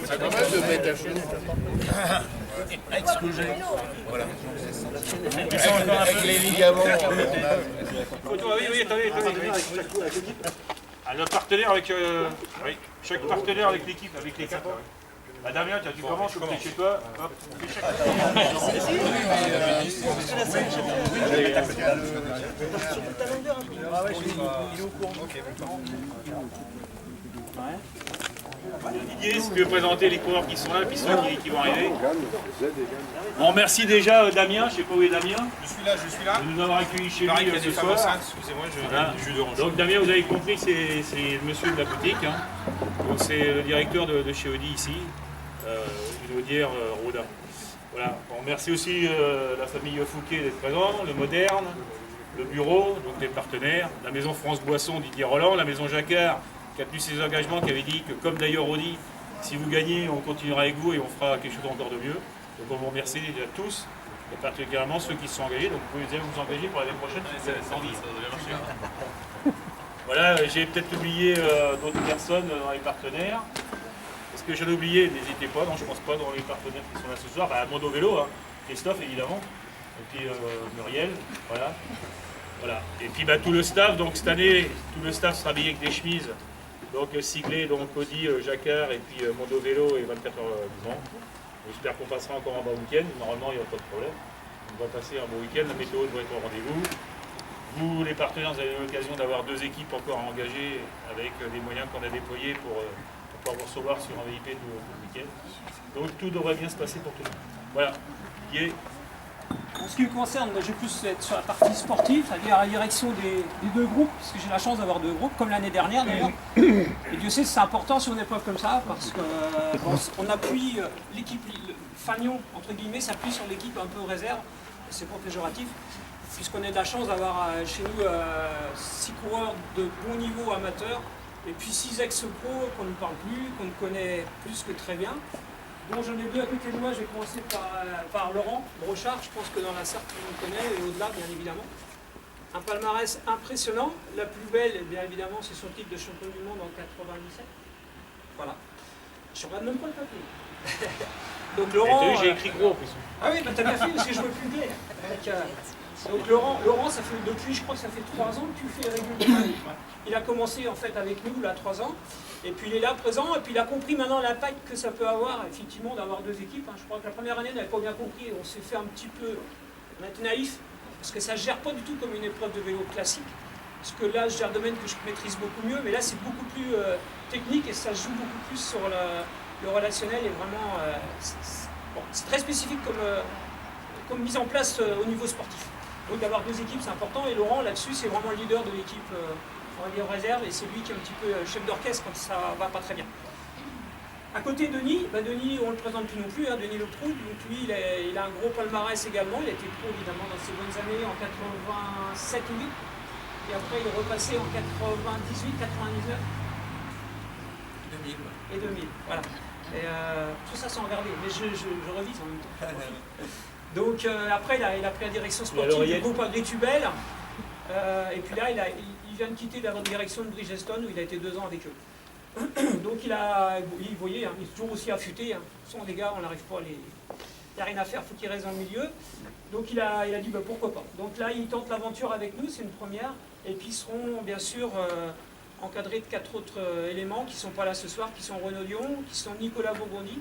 C'est pas mal de mettre la chaîne. Avec ce que j'ai. Voilà. Avec les ligaments. Oui, attendez. Le partenaire avec... oui, chaque partenaire avec l'équipe, avec les quatre. Ah, Damien, tiens, tu commences, tu es chez toi. Hop, on fait chaque... Didier, si tu veux présenter les coureurs qui sont là, puis ceux qui vont arriver. Bon, merci déjà Damien, je ne sais pas où est Damien. Je suis là. De nous avoir accueillis chez lui ce soir. Excusez-moi, je Voilà. Donc Damien, vous avez compris que c'est le monsieur de la boutique. Hein. Donc c'est le directeur de chez Audi ici, une Audière Rodin. Voilà. Bon, merci aussi la famille Fouquet d'être présent, le Moderne, le bureau, donc les partenaires, la maison France Boisson Didier Roland, la maison Jacquard, qui a tenu ses engagements, qui avait dit que comme d'ailleurs Audi, si vous gagnez, on continuera avec vous et on fera quelque chose encore de mieux. Donc on vous remercie déjà tous, et particulièrement ceux qui se sont engagés. Donc vous pouvez vous engager pour l'année prochaine, si vous avez envie. Voilà, j'ai peut-être oublié d'autres personnes dans les partenaires. Est-ce que j'en ai oublié? N'hésitez pas, non je pense pas dans les partenaires qui sont là ce soir. Bah, Mondo Vélo, hein. Christophe évidemment, et puis Muriel, voilà. Voilà. Et puis bah, tout le staff, donc cette année, tout le staff sera habillé avec des chemises. Donc siglé, donc Audi, Jacquard, et puis Mondo Vélo et 24 heures du Mans. J'espère qu'on passera encore un bon week-end. Normalement, il n'y aura pas de problème. On va passer un bon week-end. La météo devrait être au rendez-vous. Vous, les partenaires, vous avez l'occasion d'avoir 2 équipes encore engagées avec les moyens qu'on a déployés pour pouvoir vous recevoir sur un VIP tout le week-end. Donc tout devrait bien se passer pour tout le monde. Voilà. En ce qui me concerne, je vais plus être sur la partie sportive, c'est-à-dire à la direction des 2 groupes, parce que j'ai la chance d'avoir 2 groupes, comme l'année dernière d'ailleurs. Et Dieu sait que c'est important sur une épreuve comme ça, parce qu'on appuie l'équipe, Fagnon, entre guillemets, s'appuie sur l'équipe un peu réserve, c'est pas péjoratif, puisqu'on a de la chance d'avoir chez nous 6 coureurs de bon niveau amateur, et puis 6 ex-pro qu'on ne parle plus, qu'on connaît plus que très bien. Bon, j'en ai 2 à côté de moi, je vais commencer par Laurent Brochard, je pense que dans la cercle on le connaît, et au-delà bien évidemment. Un palmarès impressionnant, la plus belle bien évidemment c'est son titre de champion du monde en 97. Voilà. Je regarde même pas le papier. Donc Laurent... j'ai écrit gros en plus. Ah oui, bah t'as bien fait parce que je veux plus clair. Donc Laurent, ça fait depuis, je crois que ça fait 3 ans que tu fais régulièrement. Il a commencé en fait avec nous là 3 ans. Et puis il est là présent, et puis il a compris maintenant l'impact que ça peut avoir, effectivement, d'avoir 2 équipes. Je crois que la première année, on n'avait pas bien compris, on s'est fait un petit peu, on a été naïf, parce que ça ne se gère pas du tout comme une épreuve de vélo classique. Parce que là, je gère un domaine que je maîtrise beaucoup mieux, mais là, c'est beaucoup plus technique et ça joue beaucoup plus sur le relationnel et vraiment, c'est très spécifique comme mise en place au niveau sportif. Donc d'avoir 2 équipes, c'est important, et Laurent, là-dessus, c'est vraiment le leader de l'équipe. On va dire en réserve, et c'est lui qui est un petit peu chef d'orchestre quand ça va pas très bien. À côté de Denis, Denis on ne le présente plus non plus, hein, Denis Leproux, donc lui il a un gros palmarès également, il a été pro évidemment dans ses bonnes années en 87 ou 8, et après il est repassé en 98, 99 2000. Et 2000, voilà. Et, tout ça sans regarder, mais je revise en même temps. Donc après il a pris la direction sportive du groupe Agritubel, et puis là il vient de quitter la direction de Bridgestone où il a été 2 ans avec eux. Donc vous voyez, hein, il est toujours aussi affûté. Hein. Sans les gars, on n'arrive pas à les... Il n'y a rien à faire, il faut qu'il reste dans le milieu. Donc il a dit pourquoi pas. Donc là, il tente l'aventure avec nous, c'est une première. Et puis ils seront bien sûr encadrés de 4 autres éléments qui ne sont pas là ce soir, qui sont Renaud Dion, qui sont Nicolas Vaubondi,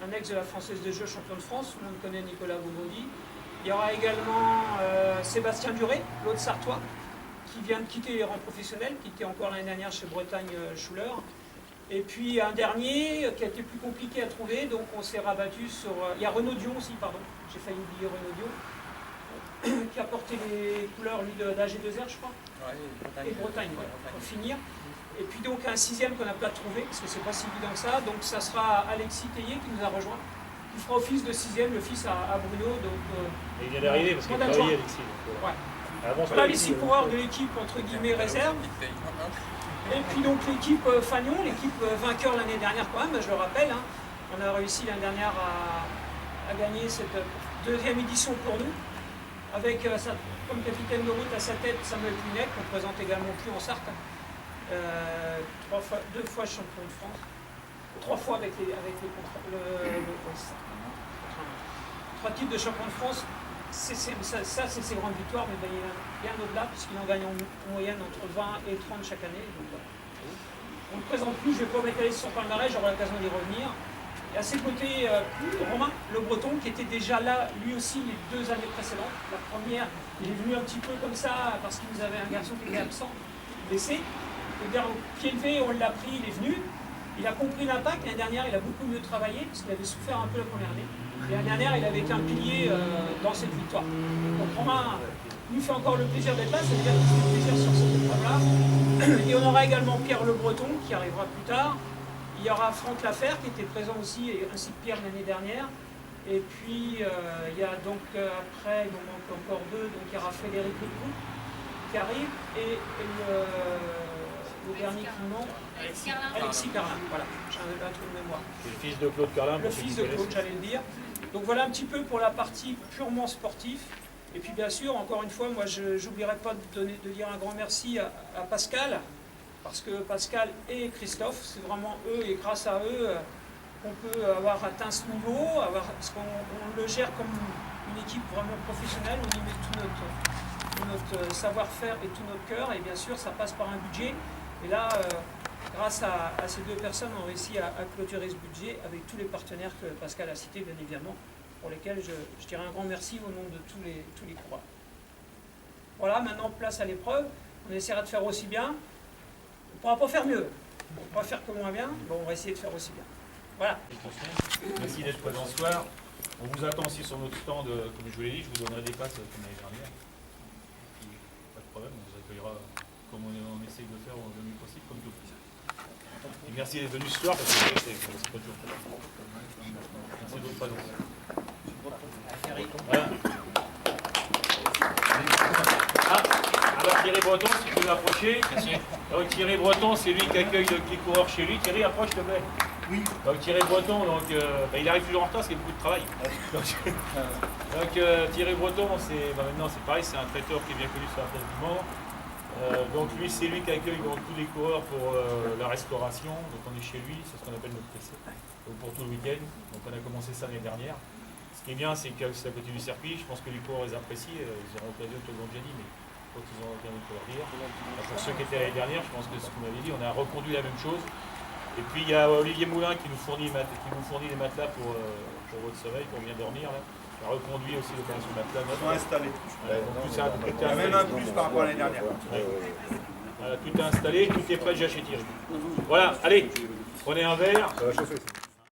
un ex de la Française des Jeux, champion de France. Tout le monde connaît Nicolas Vaubondi. Il y aura également Sébastien Duré, l'autre Sartois, qui vient de quitter les rangs professionnels, qui était encore l'année dernière chez Bretagne Schuller. Et puis un dernier qui a été plus compliqué à trouver, donc on s'est rabattu sur... il y a Renaud Dion aussi, pardon, j'ai failli oublier Renaud Dion, qui a porté les couleurs d'AG2R, je crois. Ouais, et Bretagne, ouais, pour finir. Et puis donc un 6e qu'on n'a pas trouvé, parce que c'est pas si évident que ça, donc ça sera Alexis Théier qui nous a rejoint. Il fera office de 6e, le fils à Bruno. Donc, il vient d'arriver parce qu'il travaillait Alexis. Ouais. Voilà les 6 coureurs de l'équipe entre guillemets réserve. Et puis donc l'équipe Fagnon, l'équipe vainqueur l'année dernière quand même, je le rappelle. Hein, on a réussi l'année dernière à gagner cette 2e édition pour nous. Avec comme capitaine de route à sa tête Samuel Punec, qu'on présente également plus en Sarthe. 2 fois champion de France, 3 fois avec les contrats, ouais, c'est ça. 3 titres de champion de France. C'est ses grandes victoires, mais il y a bien au-delà, puisqu'il en gagne en moyenne entre 20 et 30 chaque année. Donc, voilà. On ne le présente plus, je ne vais pas m'étaler sur son palmarès, j'aurai l'occasion d'y revenir. Et à ses côtés, Romain Le Breton, qui était déjà là, lui aussi, les 2 années précédentes. La première, il est venu un petit peu comme ça, parce qu'il nous avait un garçon qui était absent, blessé. Le gars au pied levé, on l'a pris, il est venu. Il a compris l'impact. L'année dernière, il a beaucoup mieux travaillé, parce qu'il avait souffert un peu la première année. Et l'année dernière, il avait été un pilier dans cette victoire. Donc Romain nous fait encore le plaisir d'être là, ça veut dire qu'il fait plaisir sur cette épreuve-là. Et on aura également Pierre Le Breton, qui arrivera plus tard. Il y aura Franck Laffer, qui était présent aussi, ainsi que Pierre l'année dernière. Et puis, il y a donc, après, il nous manque encore 2, donc il y aura Frédéric Lecoux, qui arrive, et le dernier qui nous manque, Alexis Carlin, voilà, j'ai un trou de mémoire. C'est le fils de Claude Carlin. Le fils de Claude, j'allais le dire. Donc voilà un petit peu pour la partie purement sportive. Et puis bien sûr, encore une fois, moi je n'oublierai pas de dire un grand merci à Pascal, parce que Pascal et Christophe, c'est vraiment eux et grâce à eux qu'on peut avoir atteint ce niveau, parce qu'on le gère comme une équipe vraiment professionnelle, on y met tout notre savoir-faire et tout notre cœur, et bien sûr ça passe par un budget. Et là, grâce à ces 2 personnes, on réussit à clôturer ce budget avec tous les partenaires que Pascal a cités, bien évidemment, pour lesquels je dirais un grand merci au nom de tous les coureurs. Voilà, maintenant place à l'épreuve. On essaiera de faire aussi bien. On ne pourra pas faire mieux. On ne pourra pas faire que moins bien. Bon, on va essayer de faire aussi bien. Voilà. Merci d'être présent ce soir. On vous attend aussi sur notre stand, comme je vous l'ai dit, je vous donnerai des passes comme l'année dernière. Et puis, pas de problème, on vous accueillera comme on essaye de faire au mieux possible, comme tout. Et merci d'être venu ce soir, parce que c'est pas toujours facile. Merci d'autres présents. Voilà. Alors Thierry Breton, si tu veux l'approcher. Donc Thierry Breton, c'est lui qui accueille les coureurs chez lui. Thierry, approche, s'il te plaît. Oui. Donc Thierry Breton, donc, il arrive toujours en retard parce qu'il y a beaucoup de travail. Donc Thierry Breton, maintenant c'est pareil, c'est un traiteur qui est bien connu sur la place du Mans. Donc lui, c'est lui qui accueille donc, tous les coureurs pour la restauration. Donc on est chez lui, c'est ce qu'on appelle notre PC. Donc pour tout le week-end. Donc on a commencé ça l'année dernière. Ce qui est bien, c'est que c'est à côté du circuit. Je pense que les coureurs les apprécient. Ils auront l'occasion, tout le monde déjà dit, mais quand ils auront l'occasion de leur dire. Pour ceux qui étaient l'année dernière, je pense que c'est ce qu'on avait dit, on a reconduit la même chose. Et puis il y a Olivier Moulin qui nous fournit les matelas pour votre sommeil, pour bien dormir. Là. Il a reconduit aussi l'opération matelas. Ils sont installés. Donc tout ça Il y a même un plus par rapport à l'année dernière. Voilà, tout est installé, tout est prêt déjà chez Thierry. Voilà, allez, prenez un verre. Ça va chauffer.